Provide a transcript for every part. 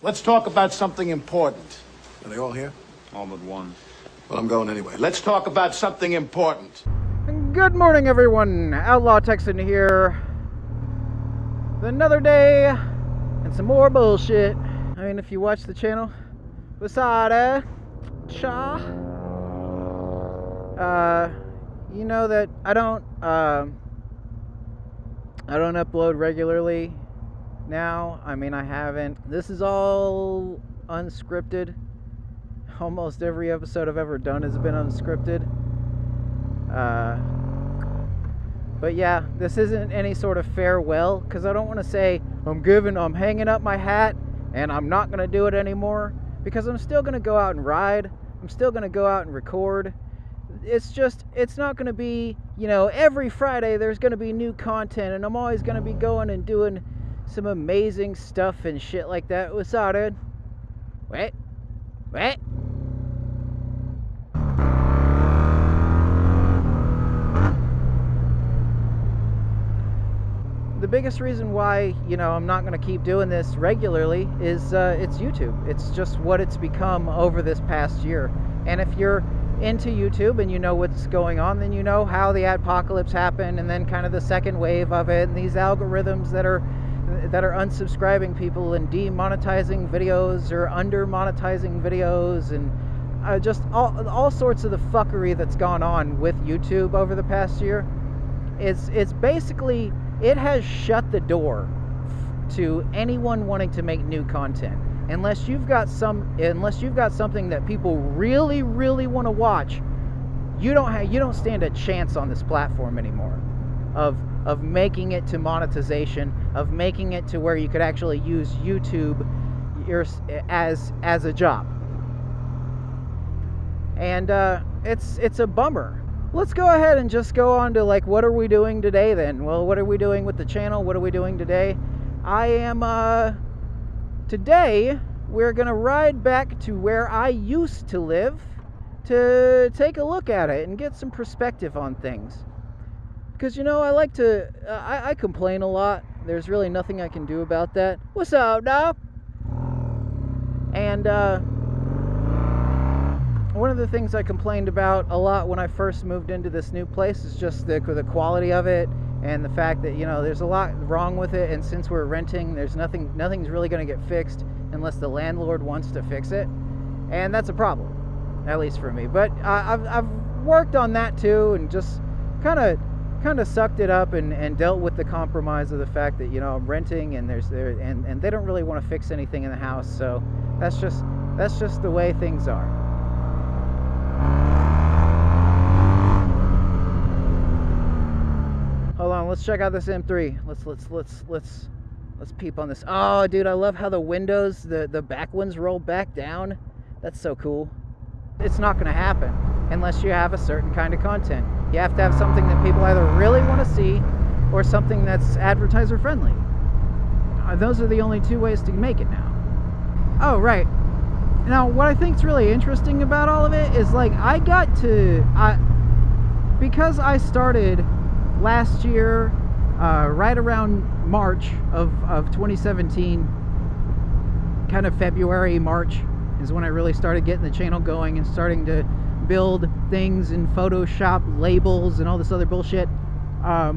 Let's talk about something important. Are they all here? All but one. Well, I'm going anyway. Let's talk about something important. Good morning, everyone. Outlaw Texan here. Another day and some more bullshit. I mean, if you watch the channel, Wasada, Cha, you know that I don't upload regularly now. I mean, I haven't. This is all unscripted. Almost every episode I've ever done has been unscripted. But yeah, this isn't any sort of farewell, because I don't want to say I'm hanging up my hat and I'm not going to do it anymore, because I'm still going to go out and ride. I'm still going to go out and record. It's not going to be, every Friday there's going to be new content, and I'm always going to be going and doing some amazing stuff and shit like that. What's up, dude? What? The biggest reason why, I'm not going to keep doing this regularly is it's YouTube. It's just what it's become over this past year. And if you're into YouTube and you know what's going on, then you know how the adpocalypse happened, and then kind of the second wave of it, and these algorithms that are unsubscribing people and demonetizing videos or under monetizing videos, and just all sorts of the fuckery that's gone on with YouTube over the past year. It's basically, it has shut the door to anyone wanting to make new content, unless you've got something that people really, really want to watch. You don't stand a chance on this platform anymore of making it to monetization, of making it to where you could actually use YouTube as a job. And it's a bummer. Let's go ahead and just go on to, what are we doing today then? Well, what are we doing with the channel? What are we doing today? Today we're gonna ride back to where I used to live to take a look at it and get some perspective on things. Because, I complain a lot. There's really nothing I can do about that. What's up, dog? And, one of the things I complained about a lot when I first moved into this new place is just the quality of it, and the fact that, there's a lot wrong with it, and since we're renting, nothing's really going to get fixed unless the landlord wants to fix it. And that's a problem, at least for me. But I've worked on that too, and just kind of sucked it up and dealt with the compromise of the fact that, I'm renting, and and they don't really want to fix anything in the house, so that's just the way things are. Hold on, let's check out this M3. Let's peep on this. Oh, dude, I love how the windows, the back ones roll back down. That's so cool. It's not going to happen unless you have a certain kind of content. You have to have something that people either really want to see or something that's advertiser friendly. Those are the only two ways to make it now. Oh, right. Now, what I think is really interesting about all of it is, because I started last year, right around March of 2017, kind of February, March, is when I really started getting the channel going and starting to build things in Photoshop, labels, and all this other bullshit. I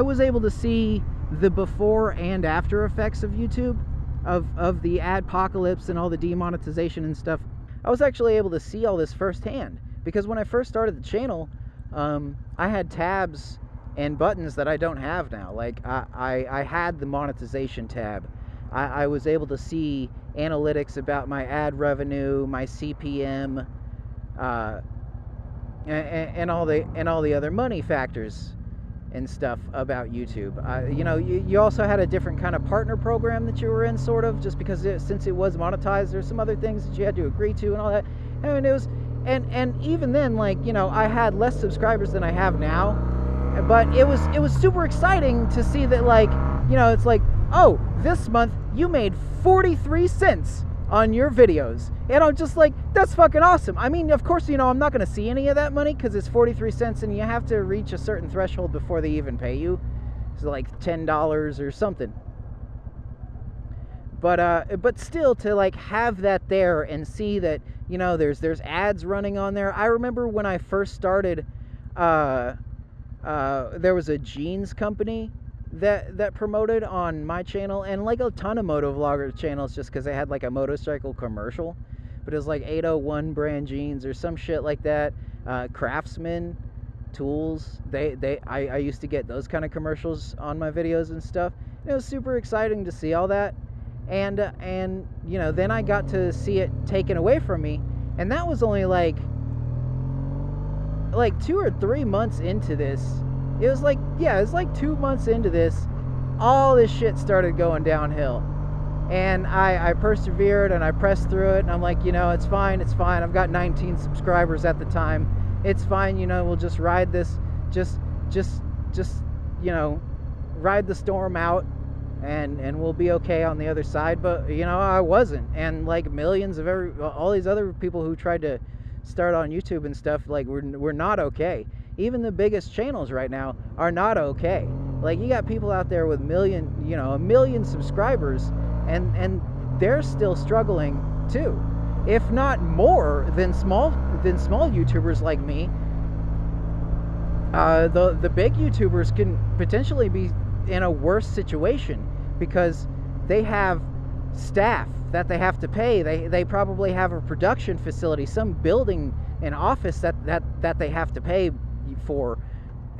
was able to see the before and after effects of YouTube, of the adpocalypse and all the demonetization and stuff. I was actually able to see all this firsthand, because when I first started the channel, I had tabs and buttons that I don't have now. I had the monetization tab. I was able to see analytics about my ad revenue, my CPM, and all the other money factors and stuff about YouTube. You also had a different kind of partner program that you were in, sort of, just because since it was monetized, there's some other things that you had to agree to and all that. I mean, it was, and even then, I had less subscribers than I have now, but it was super exciting to see that, it's like, oh, this month you made 43 cents on your videos, and I'm just like, that's fucking awesome. I mean, of course, I'm not going to see any of that money because it's 43 cents, and you have to reach a certain threshold before they even pay you. It's like $10 or something. But still, to like have that there and see that, you know, there's ads running on there. I remember when I first started, there was a jeans company that promoted on my channel, and like a ton of motovlogger channels, just because they had like a motorcycle commercial. But it was like 801 brand jeans or some shit like that. Craftsman tools. I used to get those kind of commercials on my videos and stuff. And it was super exciting to see all that. And you know, then I got to see it taken away from me, and that was only like 2 or 3 months into this. It was like 2 months into this, all this shit started going downhill. And I persevered and I pressed through it, and I'm like, you know, it's fine. I've got 19 subscribers at the time. It's fine, you know, we'll just ride this, just you know, ride the storm out, and we'll be okay on the other side. But, you know, I wasn't. And like millions of all these other people who tried to start on YouTube and stuff, like, we're not okay. Even the biggest channels right now are not okay. Like, you got people out there with a million subscribers, and they're still struggling too, if not more than small YouTubers like me. The big YouTubers can potentially be in a worse situation, because they have staff that they have to pay. They probably have a production facility, some building, an office that they have to pay for.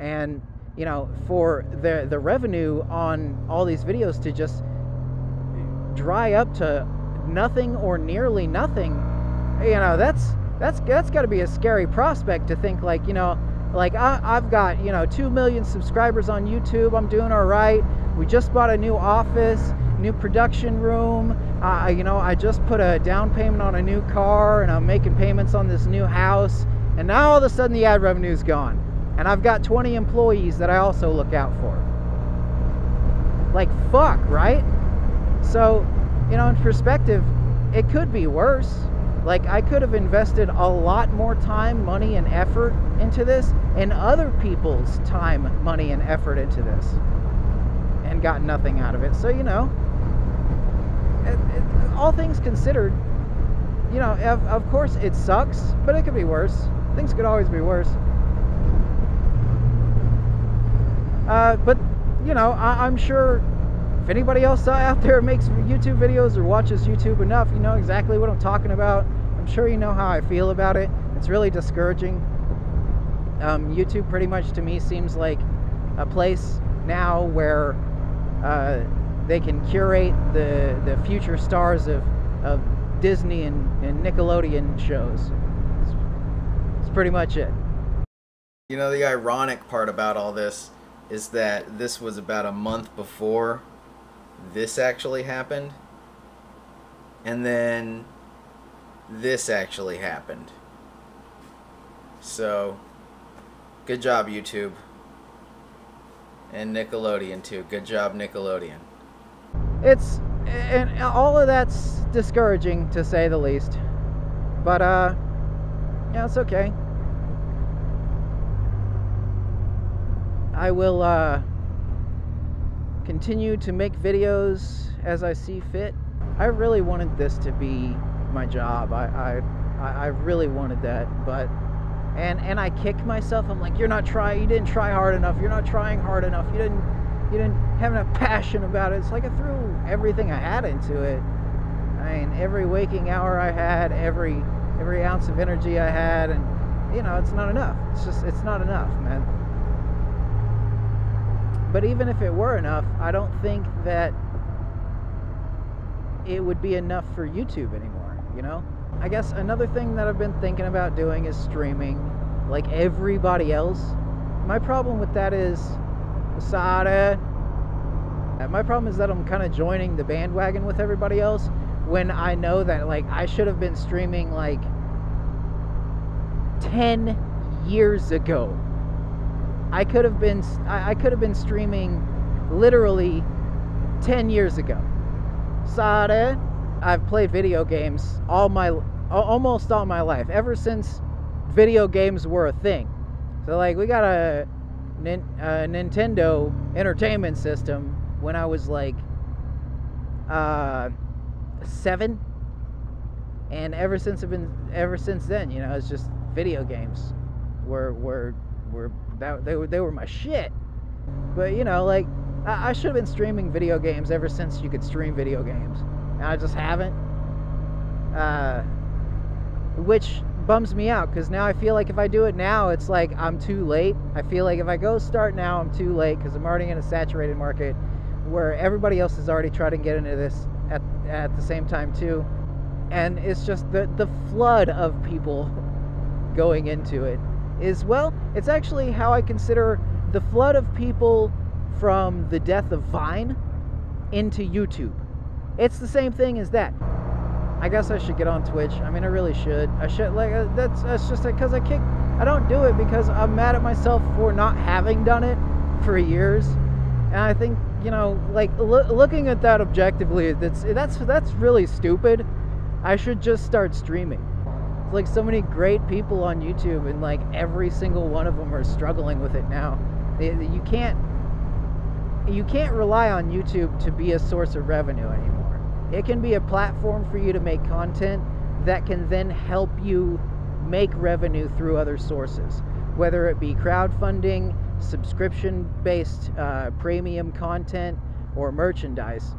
And, you know, for the revenue on all these videos to just dry up to nothing or nearly nothing, you know, that's got to be a scary prospect, to think like, you know, like I've got, you know, 2 million subscribers on YouTube. I'm doing all right. We just bought a new office, new production room. You know, I just put a down payment on a new car, and I'm making payments on this new house. And now all of a sudden the ad revenue is gone. And I've got 20 employees that I also look out for. Like, fuck, right? So, you know, in perspective, it could be worse. Like, I could have invested a lot more time, money, and effort into this, and other people's time, money, and effort into this, and got nothing out of it. So, you know, all things considered, you know, of course it sucks, but it could be worse. Things could always be worse. But, you know, I'm sure if anybody else out there makes YouTube videos or watches YouTube enough, you know exactly what I'm talking about. I'm sure you know how I feel about it. It's really discouraging. YouTube pretty much to me seems like a place now where they can curate the future stars of Disney and Nickelodeon shows. It's pretty much it. You know, the ironic part about all this is that this was about a month before this actually happened, and then this actually happened. So, good job, YouTube. And Nickelodeon too. Good job, Nickelodeon. And all of that's discouraging, to say the least. But yeah, it's okay. I will continue to make videos as I see fit. I really wanted this to be my job. I really wanted that, but and I kick myself. I'm like, you didn't try hard enough. You're not trying hard enough. You didn't have enough passion about it. It's like I threw everything I had into it. I mean, every waking hour I had, every ounce of energy I had, and you know, it's not enough. It's not enough, man. But even if it were enough, I don't think that it would be enough for YouTube anymore, you know? I guess another thing that I've been thinking about doing is streaming, like everybody else. My problem with that is, my problem is that I'm kind of joining the bandwagon with everybody else, when I know that, like, I should have been streaming like 10 years ago. I could have been streaming literally 10 years ago. Sade, I've played video games almost all my life, ever since video games were a thing. So like, we got a Nintendo Entertainment System when I was like 7, and ever since then, you know, it's just video games they were my shit. But you know, like I should have been streaming video games ever since you could stream video games, and I just haven't. Which bums me out, because now I feel like if I do it now, it's like I'm too late. I feel like if I go start now, I'm too late, because I'm already in a saturated market where everybody else is already trying to get into this at the same time too, and it's just the flood of people going into it is, well, it's actually how I consider the flood of people from the death of Vine into YouTube. It's the same thing as that. I guess I should get on Twitch. I mean, I really should. I should, like, that's just because I don't do it because I'm mad at myself for not having done it for years. And I think, you know, like, looking at that objectively, that's really stupid. I should just start streaming. It's like so many great people on YouTube, and like every single one of them are struggling with it now. You can't rely on YouTube to be a source of revenue anymore. It can be a platform for you to make content that can then help you make revenue through other sources, whether it be crowdfunding, subscription-based premium content, or merchandise.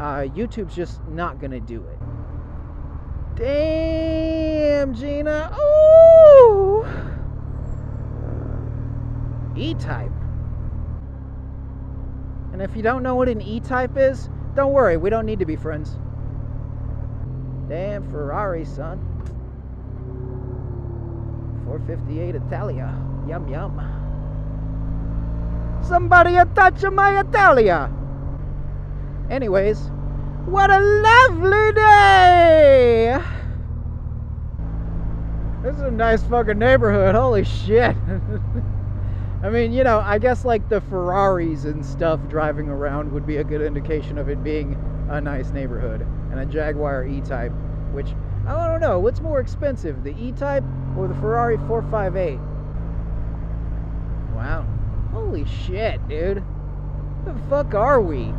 YouTube's just not gonna do it. Damn, Gina. Ooh! E-Type. And if you don't know what an E-Type is, don't worry, we don't need to be friends. Damn Ferrari, son. 458 Italia. Yum, yum. Somebody touch my Italia. Anyways, what a lovely day! This is a nice fucking neighborhood, holy shit. I mean, you know, I guess like the Ferraris and stuff driving around would be a good indication of it being a nice neighborhood. And a Jaguar E-Type, which, I don't know, what's more expensive, the E-Type or the Ferrari 458? Wow. Holy shit, dude. Where the fuck are we?